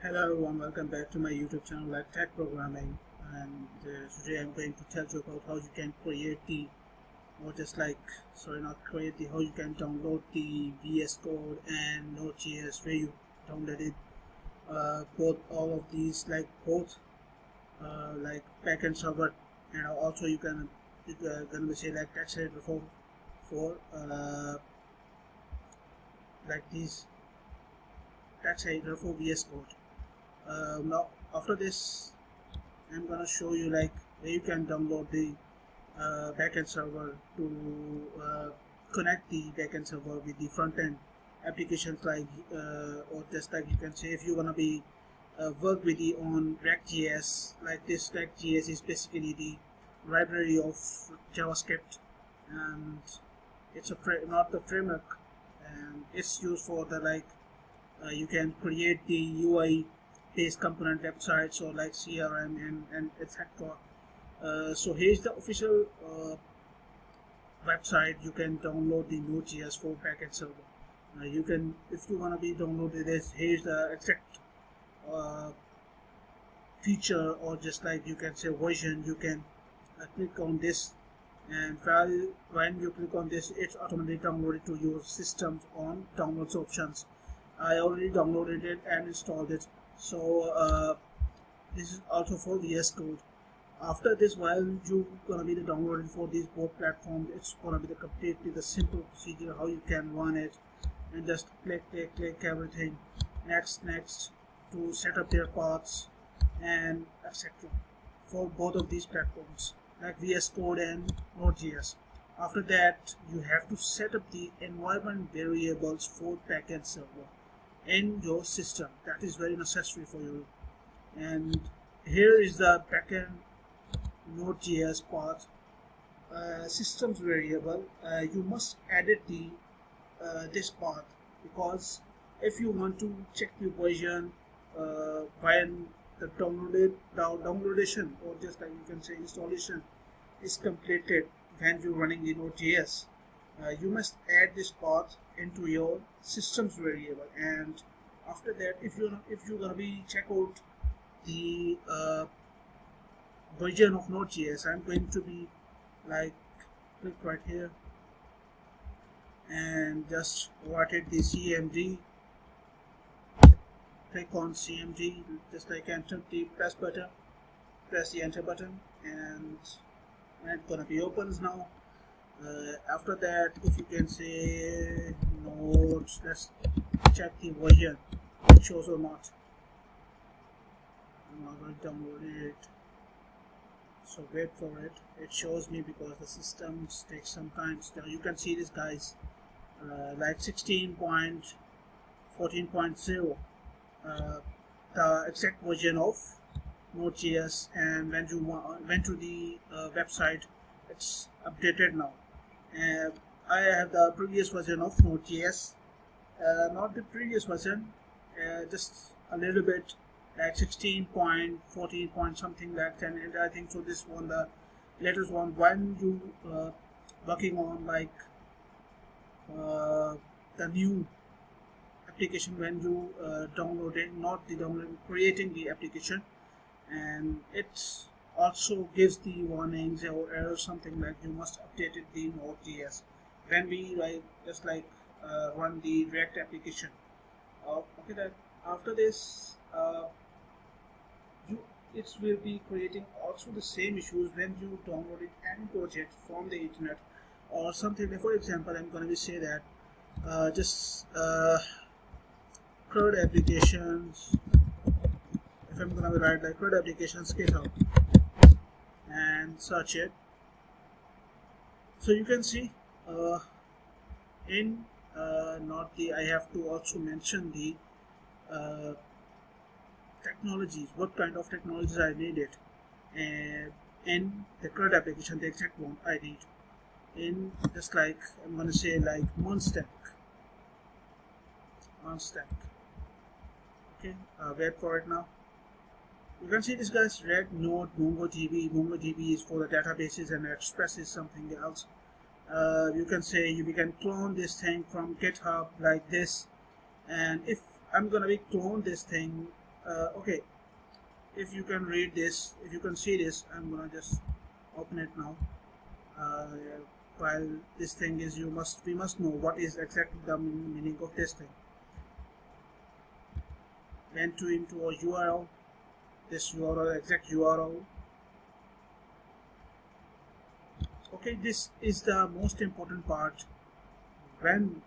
Hello and welcome back to my YouTube channel like Tech Programming, and today I'm going to tell you about how you can create the how you can download the VS Code and Node.js where you downloaded both all of these like backend server, and also you can gonna say like text editor for like these text editor for VS Code. Now after this I'm gonna show you like where you can download the backend server to connect the backend server with the front end applications or just like you can say if you're gonna be work with the on React.js. Like this React.js is basically the library of JavaScript, and it's not the framework, and it's used for the you can create the UI based component websites or like CRM and etc. So here's the official website. You can download the Node.js for backend server. You can, if you want to be downloaded this, here's the exact feature, or just like you can say version. You can click on this, and when you click on this, it's automatically downloaded to your systems on downloads options. I already downloaded it and installed it. So this is also for VS Code. After this, while you gonna be downloading for these both platforms, it's gonna be completely the simple procedure how you can run it, and just click everything, next to set up their paths and etc. for both of these platforms like VS Code and Node.js. After that, you have to set up the environment variables for backend server in your system. That is very necessary for you. And here is the backend Node.js path systems variable. You must edit the this path, because if you want to check the version when the downloadation, or just like you can say installation, is completed when you're running the Node.js, you must add this path into your systems variable. And after that, if you're gonna be check out the version of Node.js, I'm going to be like click right here and just write it the CMD. Click on CMD, just like enter the press the enter button, and it's gonna be opens now. After that, if you can say nodes, let's check the version it shows or not. I'm not going to download it, so wait for it. It shows me because the systems take some time. Now you can see this, guys, like 16.14.0, the exact version of Node.js, and when you went to the website, it's updated now. I have the previous version of Node.js, not the previous version, just a little bit, like 16.14 point something like that, and I think so this one, the latest one, when you working on like the new application, when you downloading, not the downloading, creating the application, and it also gives the warnings or error something like you must update it the Node.js when we run the React application. Okay, that after this it will be creating also the same issues when you downloaded any project from the internet or something. Like, for example, I'm going to say that just CRUD applications. If I'm going to write like CRUD applications GitHub and search it, so you can see in not the, I have to also mention the technologies, what kind of technologies I needed, and in the CRUD application, the exact one I need in, just like I'm going to say like Monstack. Okay, wait for it now. You can see this, guys, Red Node, MongoDB. MongoDB is for the databases, and Express is something else. You can say we can clone this thing from GitHub like this, and if I'm gonna be clone this thing Okay, if you can read this, if you can see this, I'm gonna just open it now. uh, while this thing is, we must know what is exactly the meaning of this thing. Went to into a URL, this URL, exact URL. Okay, this is the most important part. When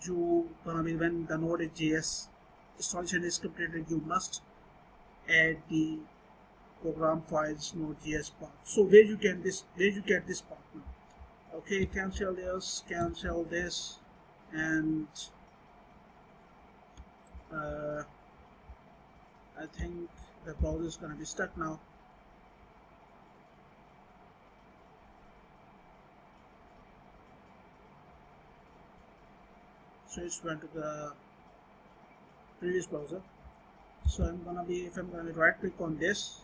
you gonna be, when the Node.js installation is completed, you must add the program files Node.js part. So where you get this part now? Okay, cancel this, and I think the browser is gonna be stuck now. So it's went to the previous browser. So if I'm gonna be right click on this,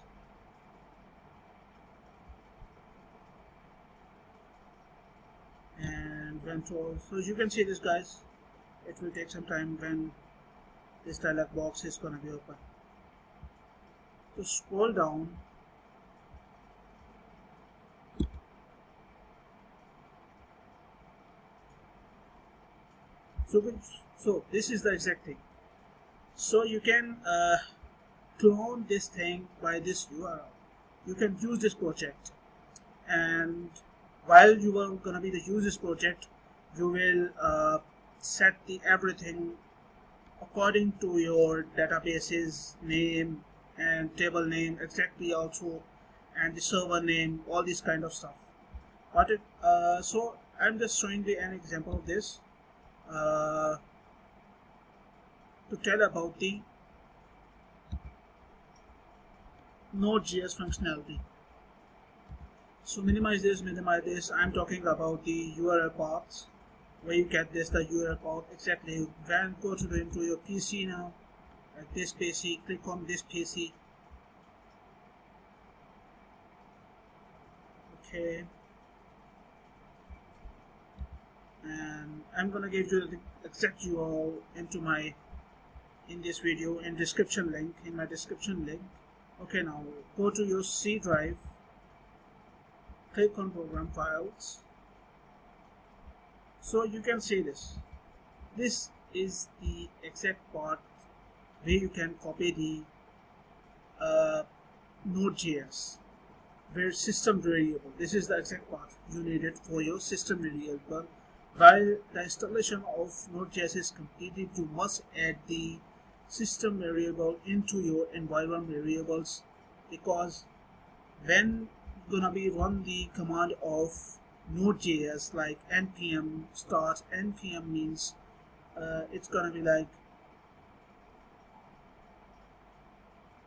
and went to, so as you can see this, guys, it will take some time when this dialog box is gonna be open. So scroll down, so this is the exact thing. So you can clone this thing by this URL. You can use this project, and while you are gonna be the use this project, you will set the everything according to your database's name and table name exactly also, and the server name, all this kind of stuff. But so I'm just showing you an example of this to tell about the Node.js functionality. So minimize this. I'm talking about the URL paths, where you get this, the URL path exactly. When go to into your PC now, at this PC, click on this PC. Okay, and I'm gonna give you the exact URL in this video in description link, in my description link. Okay, now go to your C drive, click on program files. So you can see this is the exact part where you can copy the Node.js, where system variable, this is the exact part you need it for your system variable. While the installation of Node.js is completed, you must add the system variable into your environment variables, because when gonna be run the command of Node.js like npm start, npm means it's gonna be like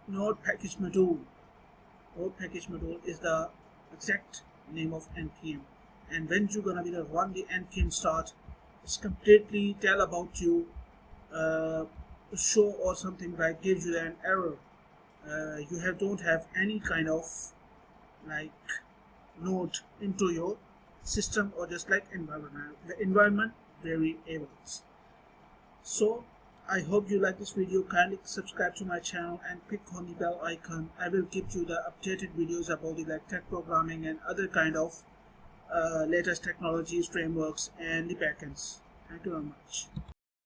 node package module. Node package module is the exact name of npm, and when you're gonna be run the npm start, it's completely tell about you show or something like gives you an error. You don't have any kind of like node into your system, or just like environment variables. So I hope you like this video. Kindly subscribe to my channel and click on the bell icon. I will give you the updated videos about the like tech programming and other kind of latest technologies, frameworks, and the backends. Thank you very much.